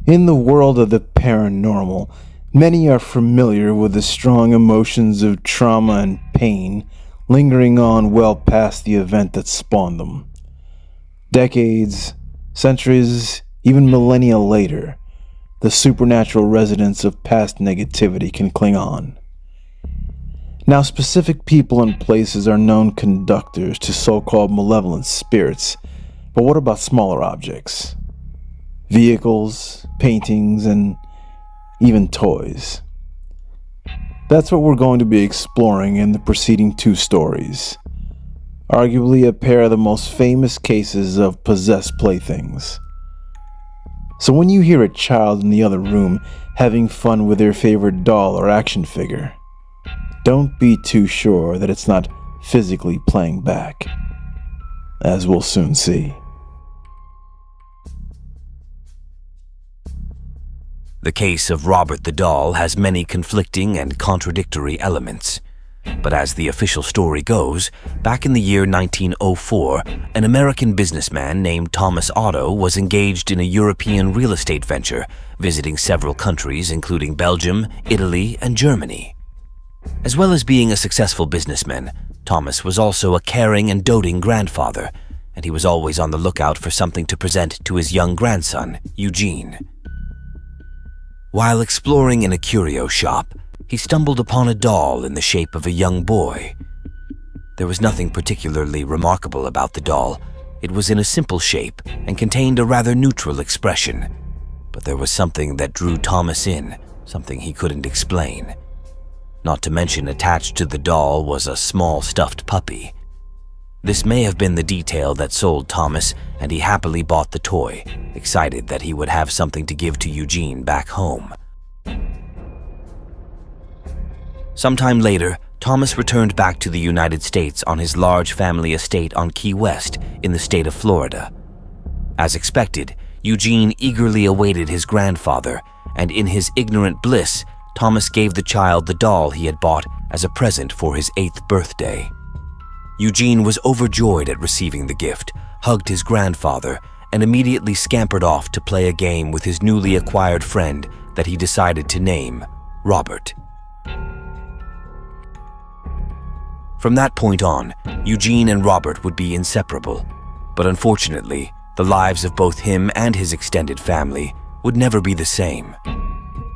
In the world of the paranormal, many are familiar with the strong emotions of trauma and pain lingering on well past the event that spawned them. Decades, centuries, even millennia later, the supernatural resonance of past negativity can cling on. Now, specific people and places are known conductors to so-called malevolent spirits, but what about smaller objects? Vehicles, paintings, and even toys. That's what we're going to be exploring in the preceding two stories. Arguably a pair of the most famous cases of possessed playthings. So when you hear a child in the other room having fun with their favorite doll or action figure, don't be too sure that it's not physically playing back, as we'll soon see. The case of Robert the Doll has many conflicting and contradictory elements. But as the official story goes, back in the year 1904, an American businessman named Thomas Otto was engaged in a European real estate venture, visiting several countries including Belgium, Italy, and Germany. As well as being a successful businessman, Thomas was also a caring and doting grandfather, and he was always on the lookout for something to present to his young grandson, Eugene. While exploring in a curio shop, he stumbled upon a doll in the shape of a young boy. There was nothing particularly remarkable about the doll. It was in a simple shape and contained a rather neutral expression. But there was something that drew Thomas in, something he couldn't explain. Not to mention, attached to the doll was a small stuffed puppy. This may have been the detail that sold Thomas, and he happily bought the toy, excited that he would have something to give to Eugene back home. Sometime later, Thomas returned back to the United States on his large family estate on Key West in the state of Florida. As expected, Eugene eagerly awaited his grandfather, and in his ignorant bliss, Thomas gave the child the doll he had bought as a present for his 8th birthday. Eugene was overjoyed at receiving the gift, hugged his grandfather, and immediately scampered off to play a game with his newly acquired friend that he decided to name Robert. From that point on, Eugene and Robert would be inseparable, but unfortunately, the lives of both him and his extended family would never be the same.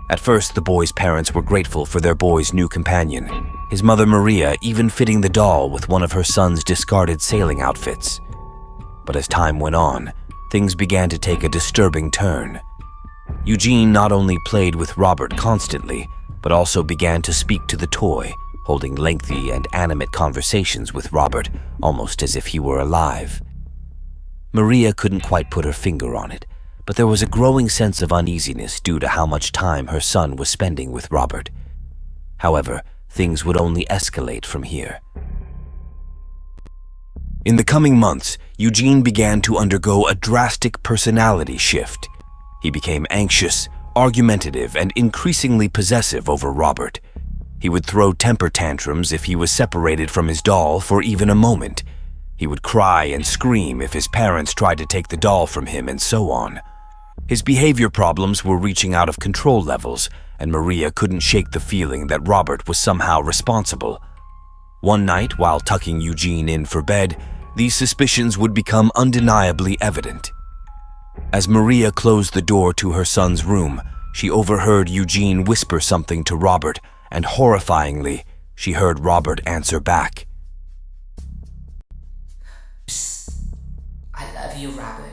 At first, the boy's parents were grateful for their boy's new companion, his mother Maria even fitting the doll with one of her son's discarded sailing outfits. But as time went on, things began to take a disturbing turn. Eugene not only played with Robert constantly, but also began to speak to the toy, holding lengthy and animate conversations with Robert, almost as if he were alive. Maria couldn't quite put her finger on it, but there was a growing sense of uneasiness due to how much time her son was spending with Robert. However, things would only escalate from here. In the coming months, Eugene began to undergo a drastic personality shift. He became anxious, argumentative, and increasingly possessive over Robert. He would throw temper tantrums if he was separated from his doll for even a moment. He would cry and scream if his parents tried to take the doll from him, and so on. His behavior problems were reaching out of control levels, and Maria couldn't shake the feeling that Robert was somehow responsible. One night, while tucking Eugene in for bed, these suspicions would become undeniably evident. As Maria closed the door to her son's room, she overheard Eugene whisper something to Robert, and horrifyingly, she heard Robert answer back. Psst. I love you, Robert.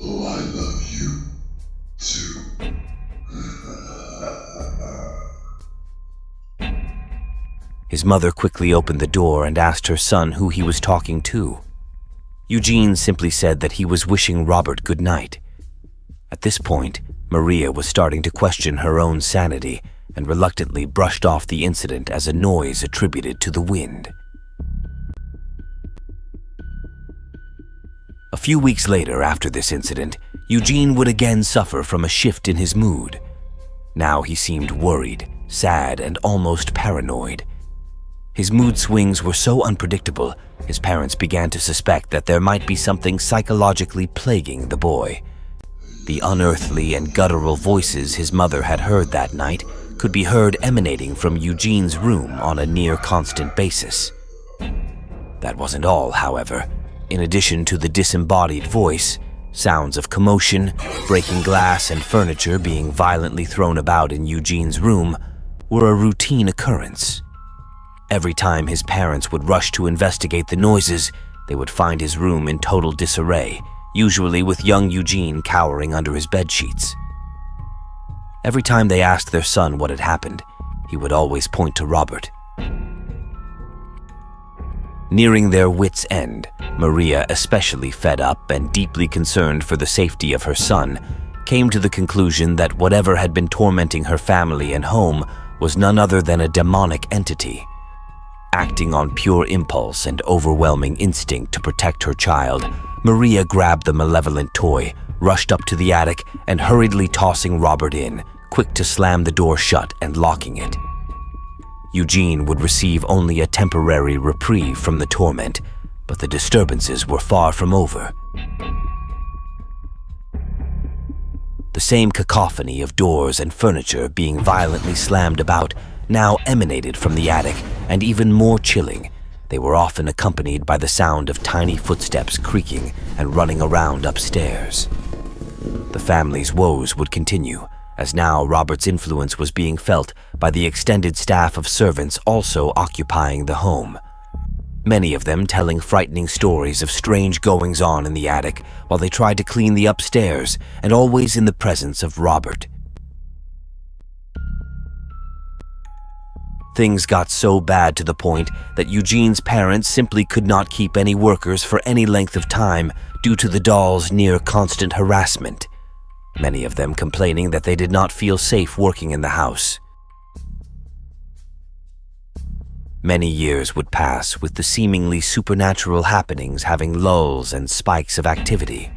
Oh, I love you, too. His mother quickly opened the door and asked her son who he was talking to. Eugene simply said that he was wishing Robert good night. At this point, Maria was starting to question her own sanity and reluctantly brushed off the incident as a noise attributed to the wind. A few weeks later, after this incident, Eugene would again suffer from a shift in his mood. Now he seemed worried, sad, and almost paranoid. His mood swings were so unpredictable, his parents began to suspect that there might be something psychologically plaguing the boy. The unearthly and guttural voices his mother had heard that night could be heard emanating from Eugene's room on a near-constant basis. That wasn't all, however. In addition to the disembodied voice, sounds of commotion, breaking glass, and furniture being violently thrown about in Eugene's room were a routine occurrence. Every time his parents would rush to investigate the noises, they would find his room in total disarray, usually with young Eugene cowering under his bedsheets. Every time they asked their son what had happened, he would always point to Robert. Nearing their wits' end, Maria, especially fed up and deeply concerned for the safety of her son, came to the conclusion that whatever had been tormenting her family and home was none other than a demonic entity. Acting on pure impulse and overwhelming instinct to protect her child, Maria grabbed the malevolent toy, rushed up to the attic, and hurriedly tossing Robert in, quick to slam the door shut and locking it. Eugene would receive only a temporary reprieve from the torment, but the disturbances were far from over. The same cacophony of doors and furniture being violently slammed about now emanated from the attic, and even more chilling, they were often accompanied by the sound of tiny footsteps creaking and running around upstairs. The family's woes would continue, as now Robert's influence was being felt by the extended staff of servants also occupying the home. Many of them telling frightening stories of strange goings-on in the attic while they tried to clean the upstairs, and always in the presence of Robert. Things got so bad to the point that Eugene's parents simply could not keep any workers for any length of time due to the doll's near-constant harassment, many of them complaining that they did not feel safe working in the house. Many years would pass with the seemingly supernatural happenings having lulls and spikes of activity.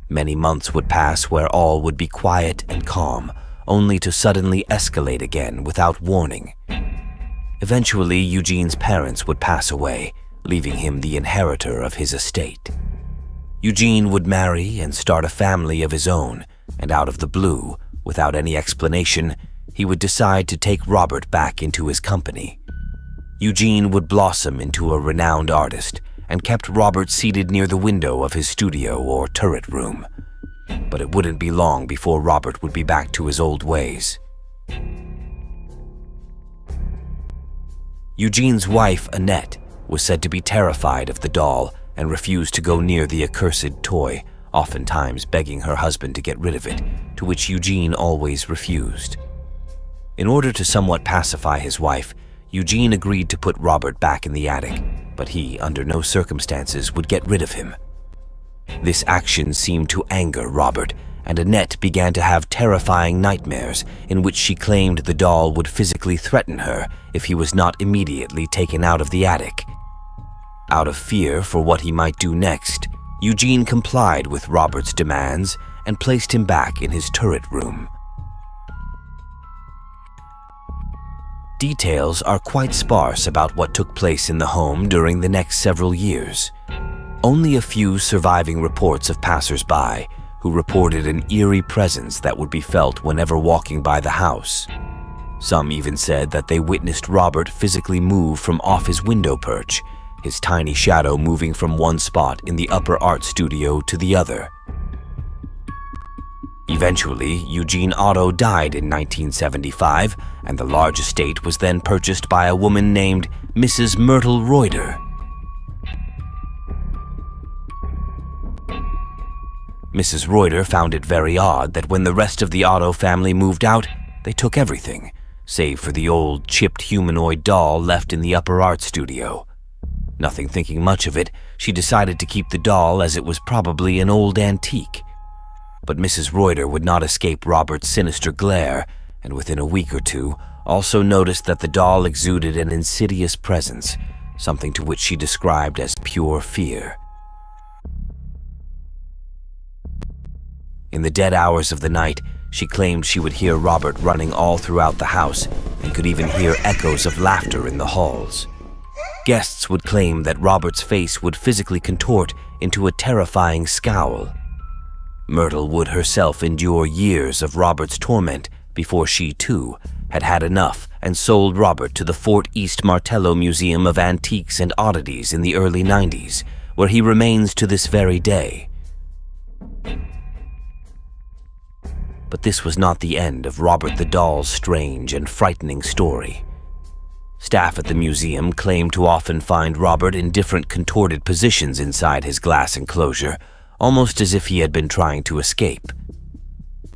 Many months would pass where all would be quiet and calm, only to suddenly escalate again without warning. Eventually, Eugene's parents would pass away, leaving him the inheritor of his estate. Eugene would marry and start a family of his own, and out of the blue, without any explanation, he would decide to take Robert back into his company. Eugene would blossom into a renowned artist and kept Robert seated near the window of his studio or turret room. But it wouldn't be long before Robert would be back to his old ways. Eugene's wife, Annette, was said to be terrified of the doll and refused to go near the accursed toy, oftentimes begging her husband to get rid of it, to which Eugene always refused. In order to somewhat pacify his wife, Eugene agreed to put Robert back in the attic, but he, under no circumstances, would get rid of him. This action seemed to anger Robert, and Annette began to have terrifying nightmares in which she claimed the doll would physically threaten her if he was not immediately taken out of the attic. Out of fear for what he might do next, Eugene complied with Robert's demands and placed him back in his turret room. Details are quite sparse about what took place in the home during the next several years. Only a few surviving reports of passers-by who reported an eerie presence that would be felt whenever walking by the house. Some even said that they witnessed Robert physically move from off his window perch, his tiny shadow moving from one spot in the upper art studio to the other. Eventually, Eugene Otto died in 1975, and the large estate was then purchased by a woman named Mrs. Myrtle Reuter. Mrs. Reuter found it very odd that when the rest of the Otto family moved out, they took everything, save for the old chipped humanoid doll left in the upper art studio. Nothing thinking much of it, she decided to keep the doll as it was probably an old antique. But Mrs. Reuter would not escape Robert's sinister glare, and within a week or two, also noticed that the doll exuded an insidious presence, something to which she described as pure fear. In the dead hours of the night, she claimed she would hear Robert running all throughout the house and could even hear echoes of laughter in the halls. Guests would claim that Robert's face would physically contort into a terrifying scowl. Myrtle would herself endure years of Robert's torment before she, too, had had enough and sold Robert to the Fort East Martello Museum of Antiques and Oddities in the early 90s, where he remains to this very day. But this was not the end of Robert the Doll's strange and frightening story. Staff at the museum claimed to often find Robert in different contorted positions inside his glass enclosure, almost as if he had been trying to escape.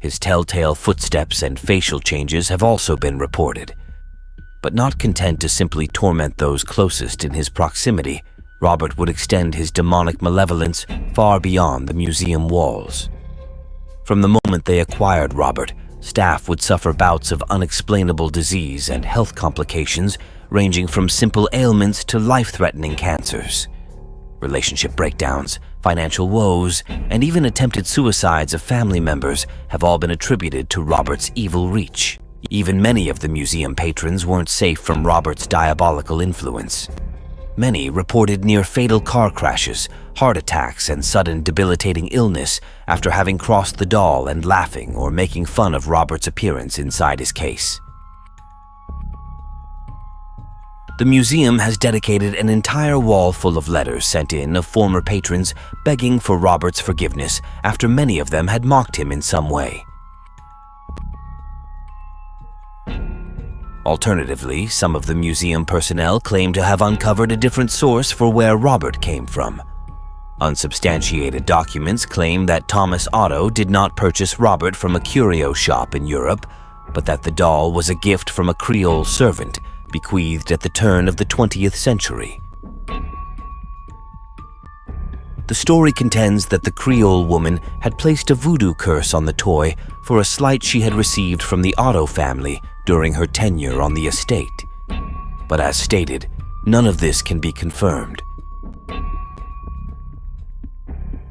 His telltale footsteps and facial changes have also been reported. But not content to simply torment those closest in his proximity, Robert would extend his demonic malevolence far beyond the museum walls. From the moment they acquired Robert, staff would suffer bouts of unexplainable disease and health complications ranging from simple ailments to life-threatening cancers. Relationship breakdowns, financial woes, and even attempted suicides of family members have all been attributed to Robert's evil reach. Even many of the museum patrons weren't safe from Robert's diabolical influence. Many reported near-fatal car crashes, heart attacks, and sudden debilitating illness after having crossed the doll and laughing or making fun of Robert's appearance inside his case. The museum has dedicated an entire wall full of letters sent in of former patrons begging for Robert's forgiveness after many of them had mocked him in some way. Alternatively, some of the museum personnel claim to have uncovered a different source for where Robert came from. Unsubstantiated documents claim that Thomas Otto did not purchase Robert from a curio shop in Europe, but that the doll was a gift from a Creole servant bequeathed at the turn of the 20th century. The story contends that the Creole woman had placed a voodoo curse on the toy for a slight she had received from the Otto family during her tenure on the estate. But as stated, none of this can be confirmed.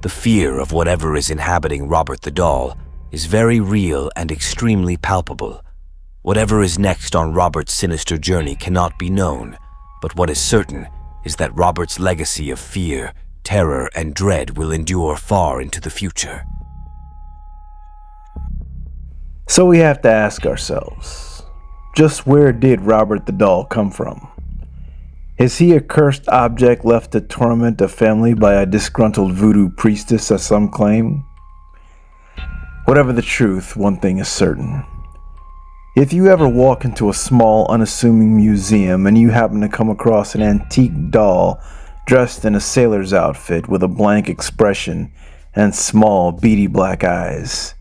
The fear of whatever is inhabiting Robert the Doll is very real and extremely palpable. Whatever is next on Robert's sinister journey cannot be known, but what is certain is that Robert's legacy of fear, terror, and dread will endure far into the future. So we have to ask ourselves, just where did Robert the Doll come from? Is he a cursed object left to torment a family by a disgruntled voodoo priestess, as some claim? Whatever the truth, one thing is certain. If you ever walk into a small, unassuming museum and you happen to come across an antique doll dressed in a sailor's outfit with a blank expression and small, beady black eyes,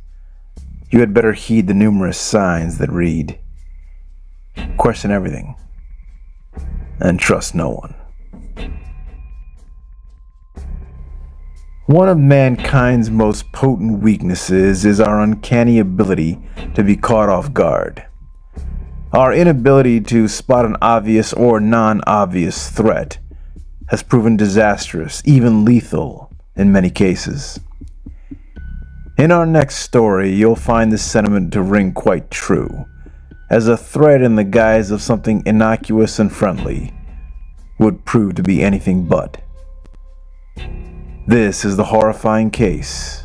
you had better heed the numerous signs that read, "Question everything and trust no one." One of mankind's most potent weaknesses is our uncanny ability to be caught off guard. Our inability to spot an obvious or non-obvious threat has proven disastrous, even lethal, in many cases. In our next story, you'll find this sentiment to ring quite true, as a threat in the guise of something innocuous and friendly would prove to be anything but. This is the horrifying case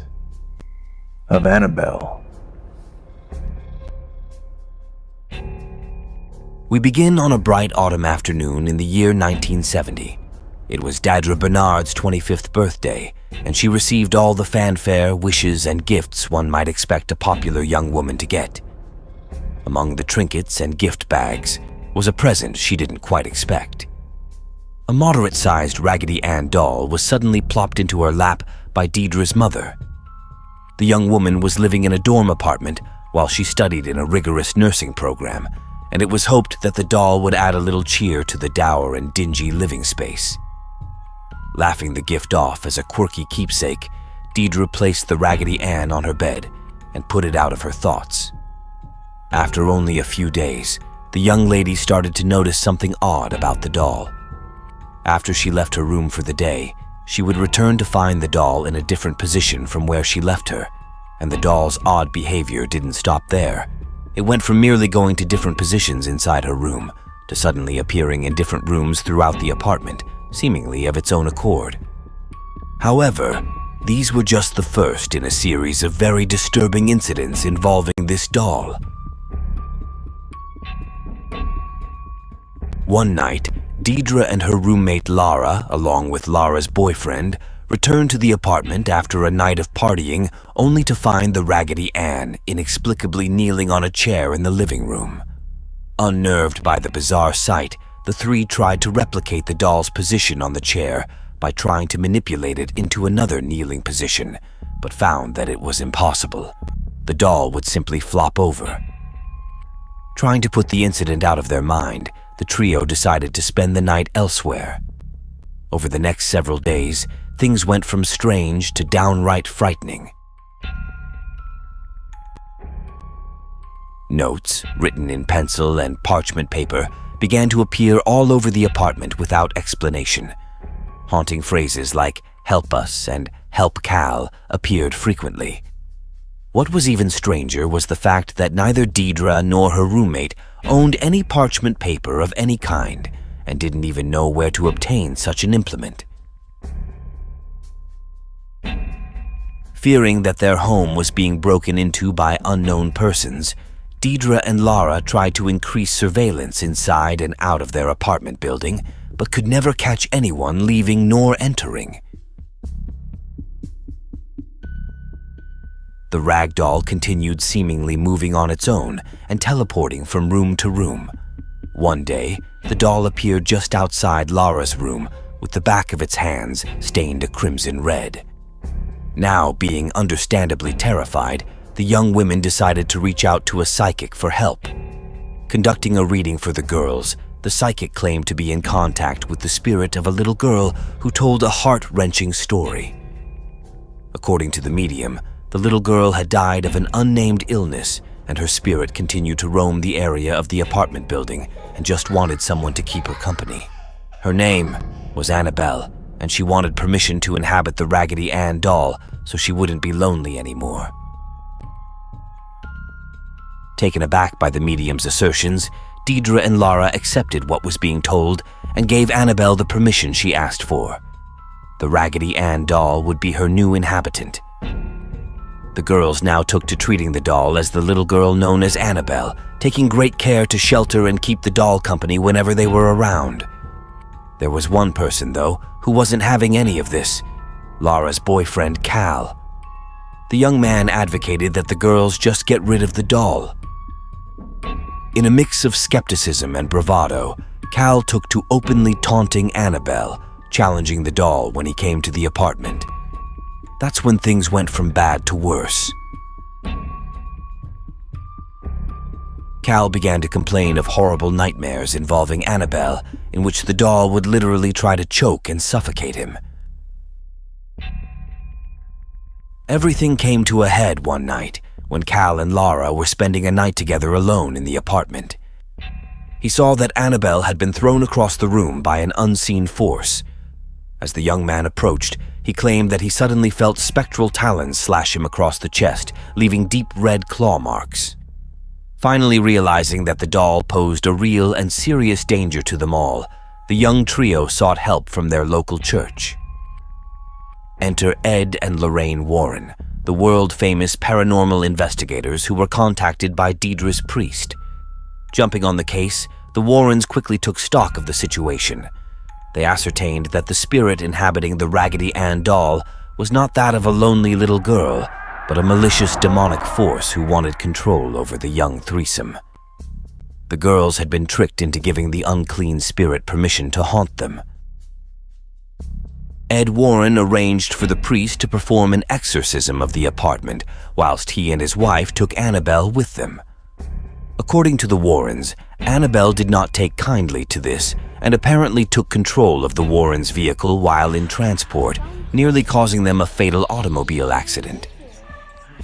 of Annabelle. We begin on a bright autumn afternoon in the year 1970. It was Dadra Bernard's 25th birthday, and she received all the fanfare, wishes, and gifts one might expect a popular young woman to get. Among the trinkets and gift bags was a present she didn't quite expect. A moderate-sized Raggedy Ann doll was suddenly plopped into her lap by Deidre's mother. The young woman was living in a dorm apartment while she studied in a rigorous nursing program, and it was hoped that the doll would add a little cheer to the dour and dingy living space. Laughing the gift off as a quirky keepsake, Deidre placed the Raggedy Ann on her bed and put it out of her thoughts. After only a few days, the young lady started to notice something odd about the doll. After she left her room for the day, she would return to find the doll in a different position from where she left her, and the doll's odd behavior didn't stop there. It went from merely going to different positions inside her room to suddenly appearing in different rooms throughout the apartment, seemingly of its own accord. However, These were just the first in a series of very disturbing incidents involving this doll. One night, Deidre and her roommate Lara, along with Lara's boyfriend, returned to the apartment after a night of partying, only to find the Raggedy Ann inexplicably kneeling on a chair in the living room. Unnerved by the bizarre sight, the three tried to replicate the doll's position on the chair by trying to manipulate it into another kneeling position, but found that it was impossible. The doll would simply flop over. Trying to put the incident out of their mind, the trio decided to spend the night elsewhere. Over the next several days, things went from strange to downright frightening. Notes, written in pencil and parchment paper, began to appear all over the apartment without explanation. Haunting phrases like "help us" and "help Cal" appeared frequently. What was even stranger was the fact that neither Deidre nor her roommate owned any parchment paper of any kind and didn't even know where to obtain such an implement. Fearing that their home was being broken into by unknown persons, Deidre and Lara tried to increase surveillance inside and out of their apartment building, but could never catch anyone leaving nor entering. The rag doll continued seemingly moving on its own and teleporting from room to room. One day, the doll appeared just outside Lara's room with the back of its hands stained a crimson red. Now, being understandably terrified, the young women decided to reach out to a psychic for help. Conducting a reading for the girls, the psychic claimed to be in contact with the spirit of a little girl who told a heart-wrenching story. According to the medium, the little girl had died of an unnamed illness, and her spirit continued to roam the area of the apartment building and just wanted someone to keep her company. Her name was Annabelle, and she wanted permission to inhabit the Raggedy Ann doll so she wouldn't be lonely anymore. Taken aback by the medium's assertions, Deidre and Lara accepted what was being told and gave Annabelle the permission she asked for. The Raggedy Ann doll would be her new inhabitant. The girls now took to treating the doll as the little girl known as Annabelle, taking great care to shelter and keep the doll company whenever they were around. There was one person, though, who wasn't having any of this: Lara's boyfriend, Cal. The young man advocated that the girls just get rid of the doll. In a mix of skepticism and bravado, Cal took to openly taunting Annabelle, challenging the doll when he came to the apartment. That's when things went from bad to worse. Cal began to complain of horrible nightmares involving Annabelle, in which the doll would literally try to choke and suffocate him. Everything came to a head one night when Cal and Lara were spending a night together alone in the apartment. He saw that Annabelle had been thrown across the room by an unseen force. As the young man approached, he claimed that he suddenly felt spectral talons slash him across the chest, leaving deep red claw marks. Finally realizing that the doll posed a real and serious danger to them all, the young trio sought help from their local church. Enter Ed and Lorraine Warren, the world-famous paranormal investigators who were contacted by Deidre's priest. Jumping on the case, the Warrens quickly took stock of the situation. They ascertained that the spirit inhabiting the Raggedy Ann doll was not that of a lonely little girl, but a malicious demonic force who wanted control over the young threesome. The girls had been tricked into giving the unclean spirit permission to haunt them. Ed Warren arranged for the priest to perform an exorcism of the apartment, whilst he and his wife took Annabelle with them. According to the Warrens, Annabelle did not take kindly to this, and apparently took control of the Warrens' vehicle while in transport, nearly causing them a fatal automobile accident.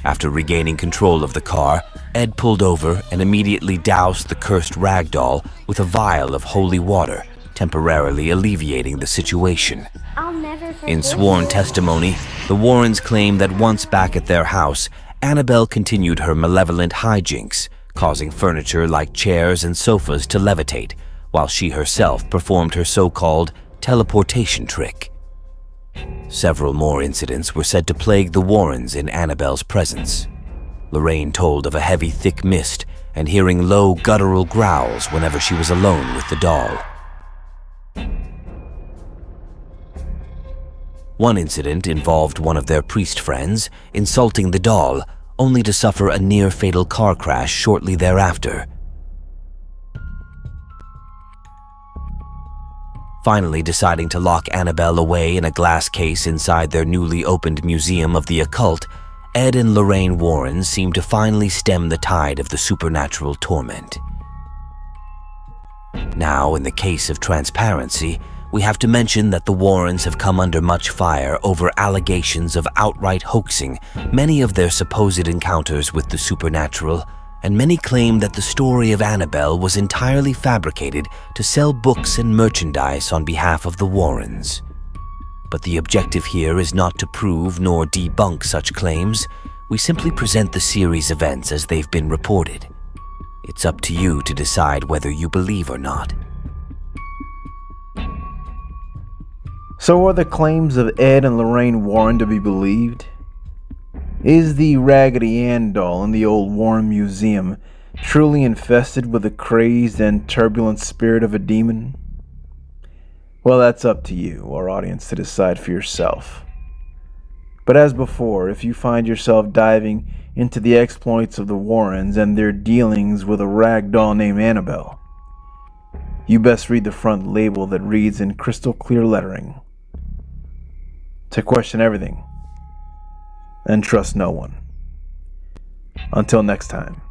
After regaining control of the car, Ed pulled over and immediately doused the cursed ragdoll with a vial of holy water, temporarily alleviating the situation. In sworn testimony, the Warrens claimed that once back at their house, Annabelle continued her malevolent hijinks, causing furniture like chairs and sofas to levitate, while she herself performed her so-called teleportation trick. Several more incidents were said to plague the Warrens in Annabelle's presence. Lorraine told of a heavy, thick mist and hearing low, guttural growls whenever she was alone with the doll. One incident involved one of their priest friends insulting the doll, only to suffer a near-fatal car crash shortly thereafter. Finally deciding to lock Annabelle away in a glass case inside their newly opened Museum of the Occult, Ed and Lorraine Warren seemed to finally stem the tide of the supernatural torment. Now, in the case of transparency, we have to mention that the Warrens have come under much fire over allegations of outright hoaxing many of their supposed encounters with the supernatural, and many claim that the story of Annabelle was entirely fabricated to sell books and merchandise on behalf of the Warrens. But the objective here is not to prove nor debunk such claims. We simply present the series events as they've been reported. It's up to you to decide whether you believe or not. So are the claims of Ed and Lorraine Warren to be believed? Is the Raggedy Ann doll in the old Warren Museum truly infested with the crazed and turbulent spirit of a demon? Well, that's up to you, our audience, to decide for yourself. But as before, if you find yourself diving into the exploits of the Warrens and their dealings with a rag doll named Annabelle, you best read the front label that reads in crystal clear lettering, to question everything and trust no one. Until next time.